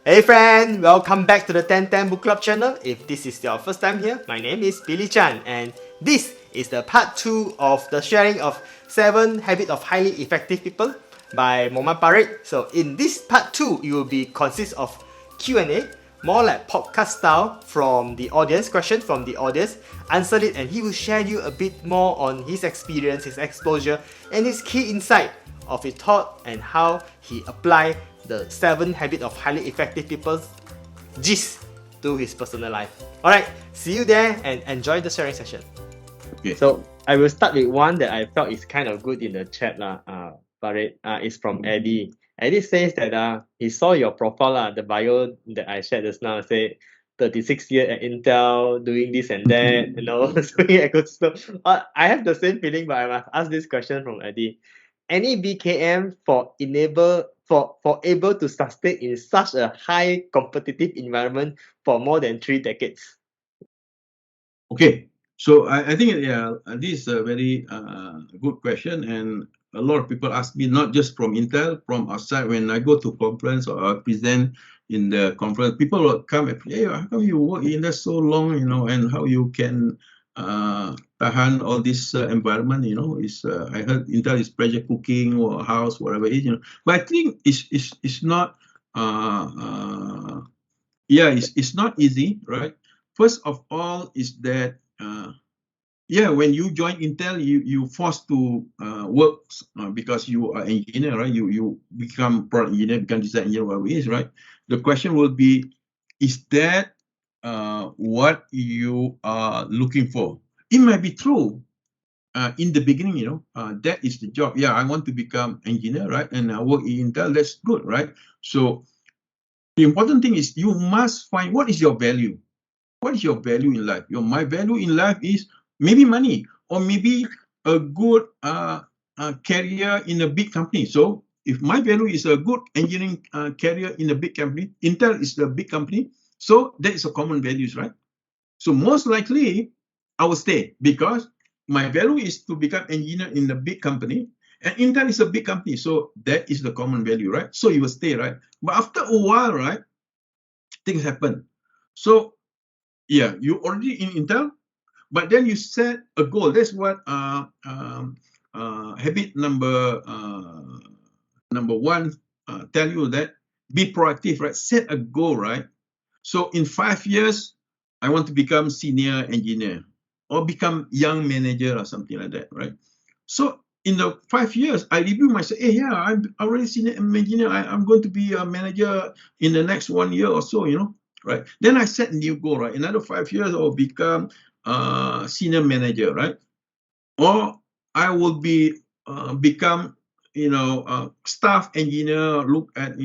Hey friend, welcome back to the 1010 Book Club channel. If this is your first time here, my name is Billy Chan and this is the part 2 of the sharing of 7 Habits of Highly Effective People by Mohd Parid. So in this part 2, it will be consist of Q&A, more like podcast style from the audience, question from the audience, answer it and he will share you a bit more on his experience, his exposure and his key insight of his thought and how he apply the 7 Habits of Highly Effective People gist to his personal life. Alright, see you there and enjoy the sharing session. Okay. So I will start with one that I felt is kind of good in the chat Parid. It's from Eddie. Eddie says that he saw your profile the bio that I shared just now, say 36 years at Intel, doing this and that, doing ecosystem. I have the same feeling, but I must ask this question from Eddie. Any BKM for able to sustain in such a high competitive environment for more than 3 decades? Okay. So I think this is a very good question, and a lot of people ask me, not just from Intel, from outside. When I go to conference or I present in the conference, people will come and say, hey, how come you work in there so long, and how you can tahan all this environment, is I heard Intel is pressure cooking or house, whatever it is, But I think it's not it's not easy, right? First of all is that when you join Intel, you forced to work because you are engineer, right? You become product engineer, become design engineer, whatever it is, right? The question will be, is that what you are looking for? It might be true in the beginning, that is the job. Yeah, I want to become engineer, right? And I work in Intel, that's good, right? So the important thing is you must find what is your value. What is your value in life? My value in life is maybe money or maybe a good career in a big company. So if my value is a good engineering career in a big company, Intel is a big company, so that is a common values, right? So most likely I will stay because my value is to become engineer in a big company, and Intel is a big company, so that is the common value, right? So you will stay, right? But after a while, right, things happen. So yeah, you already in Intel, but then you set a goal. That's what habit number 1 tell you, that be proactive, right? Set a goal, right? So in 5 years, I want to become senior engineer or become young manager or something like that, right? So in the 5 years, I review myself. Hey, yeah, I'm already senior engineer. I'm going to be a manager in the next 1 year or so, right? Then I set a new goal, right? Another 5 years, I'll become senior manager, right? Or I will be become, staff engineer, look at,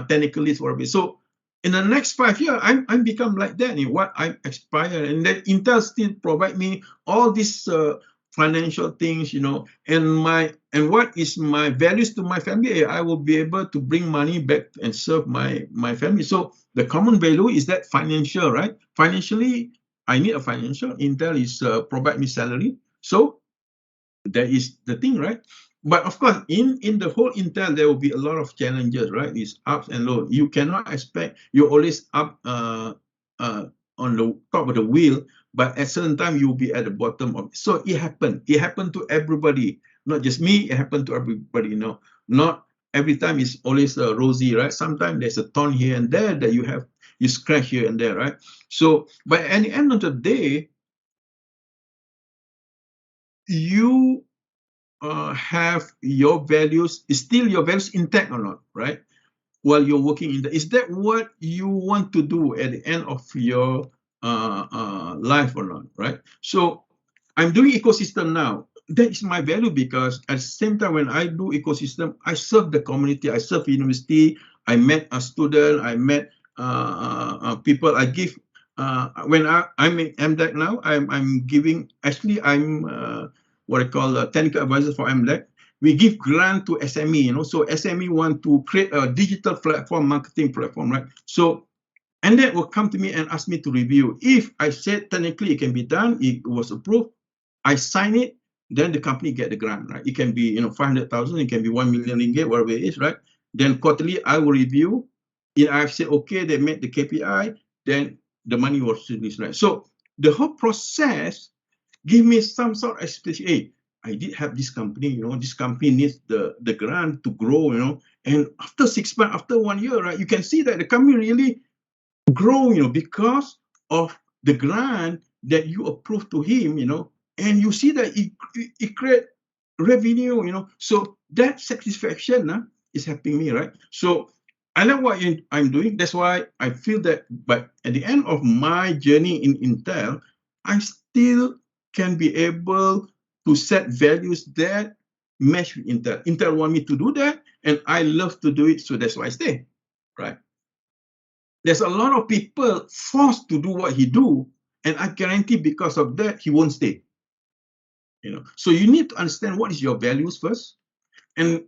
technical list, whatever. So in the next 5 years, I'm become like that in what I aspire, and then Intel still provide me all these financial things, and what is my values to my family. I will be able to bring money back and serve my family. So the common value is that financial, right? Financially, I need a financial. Intel is provide me salary, so that is the thing, right? But of course, in the whole Intel, there will be a lot of challenges, right? It's ups and lows. You cannot expect you're always up on the top of the wheel, but at certain time you'll be at the bottom of it. So it happened. It happened to everybody, not just me. It happened to everybody. Not every time is always rosy, right? Sometimes there's a thorn here and there that you scratch here and there, right? So, but at the end of the day, you have your values, is still your values intact or not, right? While you're working in is that what you want to do at the end of your life or not, right? So I'm doing ecosystem now. That is my value because at the same time when I do ecosystem, I serve the community, I serve university, I met a student, I met people, I give when I'm in MDEC now, I'm giving, actually I'm what I call a technical advisor for MDEC. We give grant to SME, so SME want to create a digital platform, marketing platform, right? So, and that will come to me and ask me to review. If I said technically it can be done, it was approved, I sign it, then the company get the grant, right? It can be, 500,000, it can be 1 million ringgit, whatever it is, right? Then quarterly, I will review. If I've said, okay, they met the KPI, then the money was released, right? So the whole process give me some sort of expectation. Hey, I did have this company, this company needs the grant to grow, and after 6 months, after 1 year, right, you can see that the company really grow, because of the grant that you approve to him, and you see that it create revenue, so that satisfaction is helping me, right? So I like what I'm doing. That's why I feel that, but at the end of my journey in Intel, I still can be able to set values that match with Intel. Intel want me to do that, and I love to do it, so that's why I stay, right? There's a lot of people forced to do what he do, and I guarantee because of that, he won't stay. So you need to understand what is your values first, and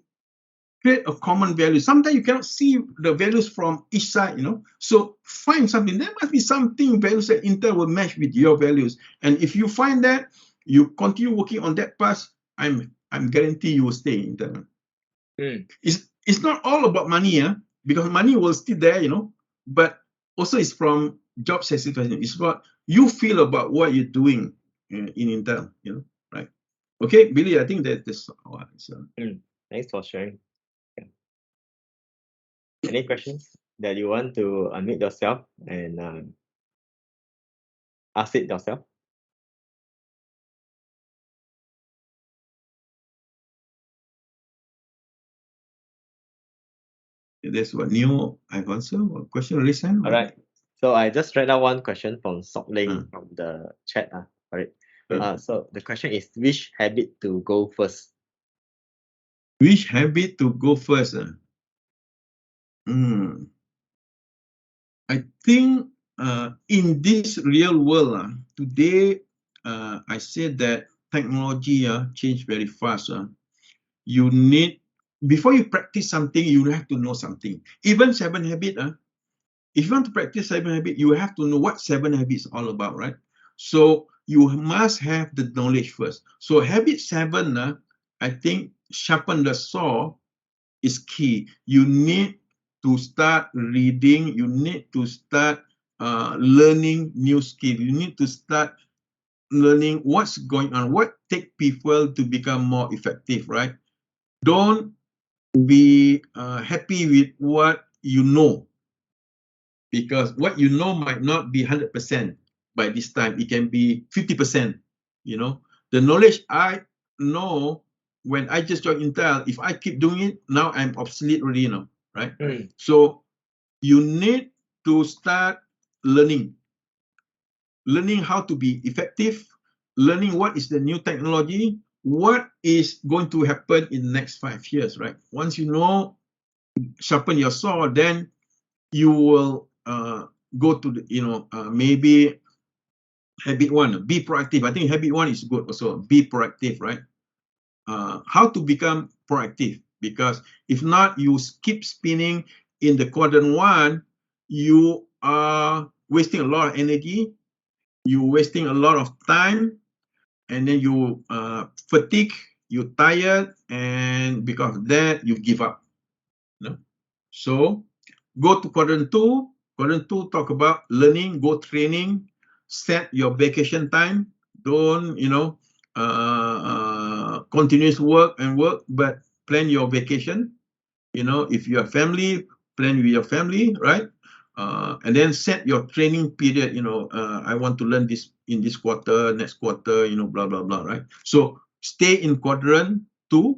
create a common value. Sometimes you cannot see the values from each side, So find something. There must be something values that Intel will match with your values. And if you find that, you continue working on that path, I'm guarantee you will stay in Intel. It's not all about money, because money will still there, but also it's from job satisfaction. It's what you feel about what you're doing in Intel, right? Okay, Billy, I think that's all. Thanks for sharing. Yeah. Any questions that you want to unmute yourself and ask it yourself? That's what new I've answered. What question recent? All right. So I just read out one question from Sok Ling Mm. from the chat. Right. Mm. So the question is, which habit to go first? Which habit to go first? I think in this real world today, I said that technology change very fast. You need, before you practice something, you have to know something. Even 7 habits, if you want to practice 7 habits, you have to know what 7 habits is all about, right? So you must have the knowledge first. So habit 7, I think sharpen the saw is key. You need to start reading. You need to start learning new skill. You need to start learning what's going on, what take people to become more effective, right? Don't be happy with what you know, because what you know might not be 100% by this time. It can be 50%. The knowledge I know when I just joined Intel, if I keep doing it, now I'm obsolete already, right? So you need to start learning how to be effective, learning what is the new technology, what is going to happen in the next 5 years, right? Once you know, sharpen your saw, then you will go to the, maybe habit 1, be proactive. I think habit 1 is good also, be proactive, right? How to become proactive, because if not, you keep spinning in the quadrant 1, you are wasting a lot of energy, you're wasting a lot of time, and then you fatigue, you're tired, and because of that, you give up. So go to quadrant 2. Quadrant 2 talk about learning, go training, set your vacation time. Don't, continuous work, but plan your vacation. If you have family, plan with your family, right? And then set your training period. I want to learn this in this quarter, next quarter, blah, blah, blah, right? So stay in quadrant 2.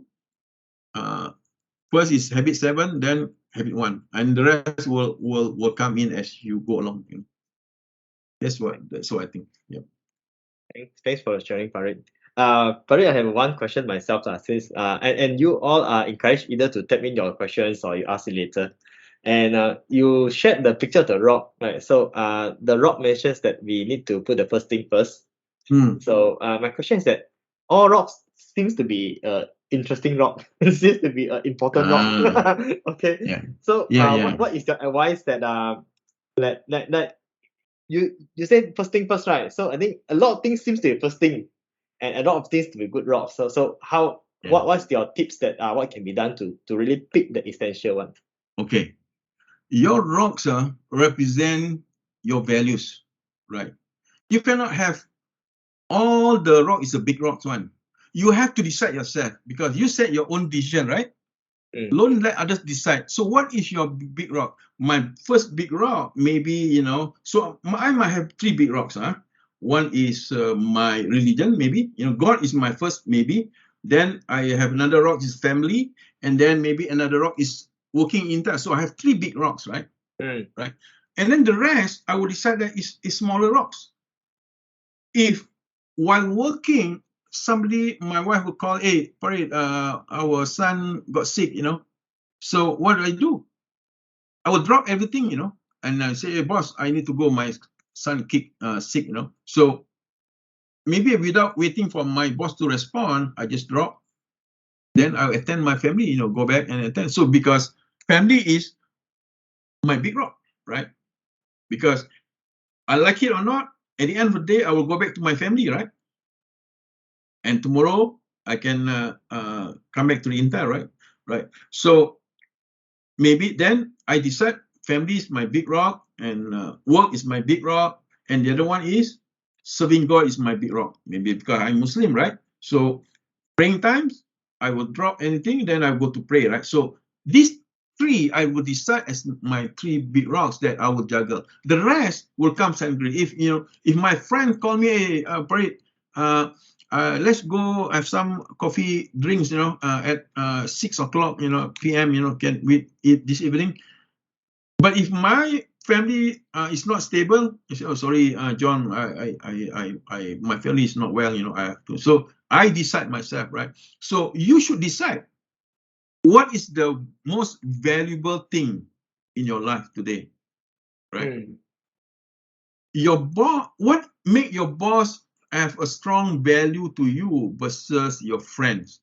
First is habit 7, then habit 1, and the rest will come in as you go along. That's what I think. Yeah. Thanks for sharing, Parid. Parid, I have one question myself, since and you all are encouraged either to type in your questions or you ask it later. And you shared the picture of the rock, right? So the rock mentions that we need to put the first thing first. So my question is that all rocks seems to be interesting rock. It seems to be an important rock. Okay. Yeah. So Yeah. what is your advice that that you said first thing first, right? So I think a lot of things seems to be first thing, and a lot of things to be good rocks. So how what's your tips that what can be done to really pick the essential one? Okay. your rocks represent your values, right? You cannot have all the rock is a big rocks one. You have to decide yourself because you set your own decision, right? Don't let others decide. So what is your big rock? My first big rock, maybe, you know, so I might have three big rocks. One is my religion, maybe, you know, God is my first, maybe. Then I have another rock is family. And then maybe another rock is working in that. So I have three big rocks, right? Right. And then the rest, I will decide that is smaller rocks. If while working, somebody, my wife would call, hey, Parid, our son got sick, you know. So what do? I would drop everything, you know, and I say, hey, boss, I need to go. My son sick, you know. So maybe without waiting for my boss to respond, I just drop. Then I'll attend my family, you know, go back and attend. So because family is my big rock, right? Because I like it or not, at the end of the day, I will go back to my family, right? And tomorrow I can come back to the Intel, right? Right. So maybe then I decide family is my big rock and work is my big rock, and the other one is serving God is my big rock. Maybe because I'm Muslim, right? So praying times, I will drop anything, then I go to pray, right? So these three I will decide as my three big rocks that I will juggle. The rest will come secondary. If you know, if my friend call me, hey, Parid, let's go have some coffee drinks, you know, at 6 o'clock, you know, p.m. You know, can we eat this evening? But if my family is not stable, you say, oh, sorry, John, my family is not well, you know, I have to. So I decide myself, right? So you should decide what is the most valuable thing in your life today, right? Your boss, what make your boss have a strong value to you versus your friends?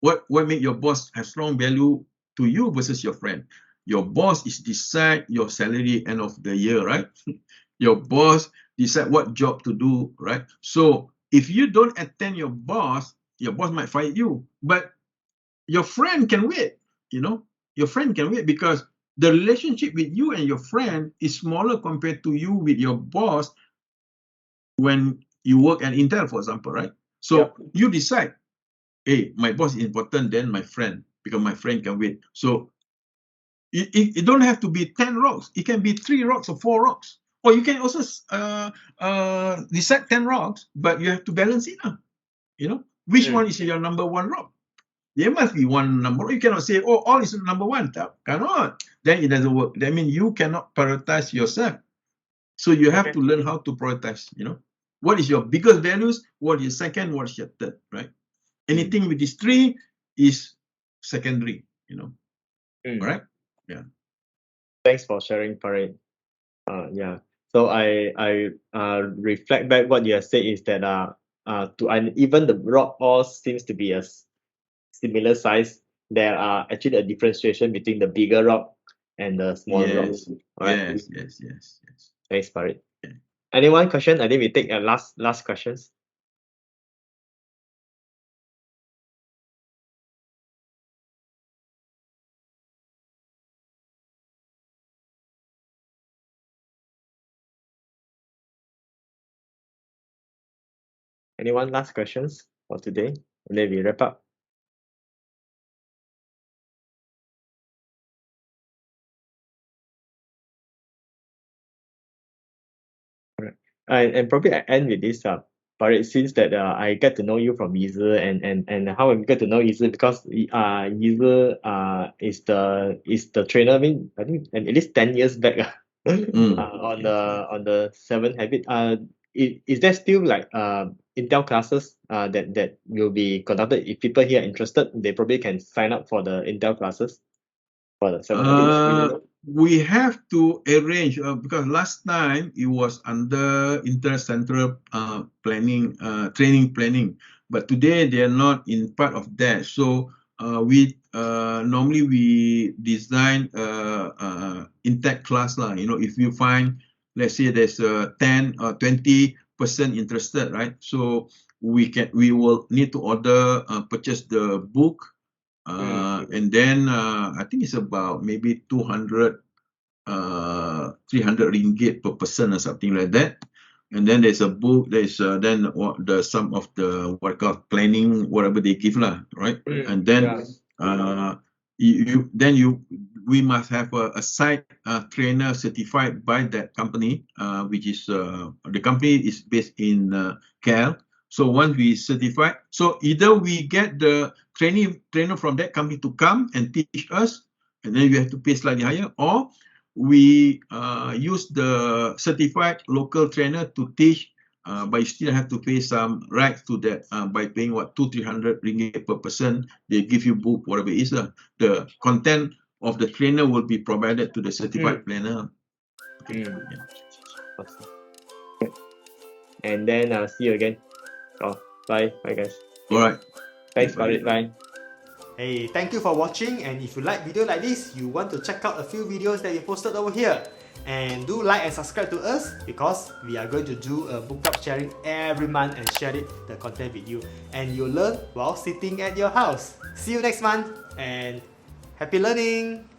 What make your boss have strong value to you versus your friend? Your boss is decide your salary end of the year, right? Your boss decide what job to do, right? So if you don't attend your boss might fire you. But your friend can wait, you know, your friend can wait because the relationship with you and your friend is smaller compared to you with your boss when you work at Intel, for example, right? So you decide, hey, my boss is important than my friend because my friend can wait. So it don't have to be 10 rocks. It can be 3 rocks or 4 rocks. Or you can also decide 10 rocks, but you have to balance it. You know, which one is your number one rock? There must be one number. You cannot say, oh, all is number one. Cannot. Then it doesn't work. That means you cannot prioritize yourself. So you have to learn how to prioritize, you know. What is your biggest values? What is your second? What is your third, right? Anything with these 3 is secondary, you know. All right? Yeah. Thanks for sharing, Parid. Yeah. So I reflect back what you have said is that even the rock all seems to be a similar size. There are actually a differentiation between the bigger rock and the smaller rocks. All right. Yes. Thanks, Parid. Yeah. Anyone question? I think we take last questions. Anyone last questions for today? And then we wrap up. And probably I end with this, Parid, since that I get to know you from Yizi and how I get to know Yizi because Yizi is the trainer. I think at least 10 years back on the 7 habit. Is there still like Intel classes that will be conducted? If people here are interested, they probably can sign up for the Intel classes for the 7 habits. We have to arrange because last time it was under Intel Center planning, training planning, but today they are not in part of that. So we normally we design Intel class lah. You know, if you find, let's say there's 10 or 20% interested, right? So we will need to order purchase the book And then I think it's about maybe 200, 300 ringgit per person or something like that. And then there's a book. There's then some of the what called planning, whatever they give lah, right? And then we must have a site trainer certified by that company, which is the company is based in KL. So once we certify, so either we get the trainer from that company to come and teach us, and then we have to pay slightly higher, or we use the certified local trainer to teach, but you still have to pay some rights to that by paying 200-300 ringgit per person. They give you book, whatever it is. The content of the trainer will be provided to the certified planner. Okay. Yeah. Awesome. And then I'll see you again. Bye guys. All right. Thanks, Parid. Bye. Hey, thank you for watching, and if you like video like this, you want to check out a few videos that we posted over here. And do like and subscribe to us, because we are going to do a book club sharing every month and share the content with you. And you'll learn while sitting at your house. See you next month, and happy learning!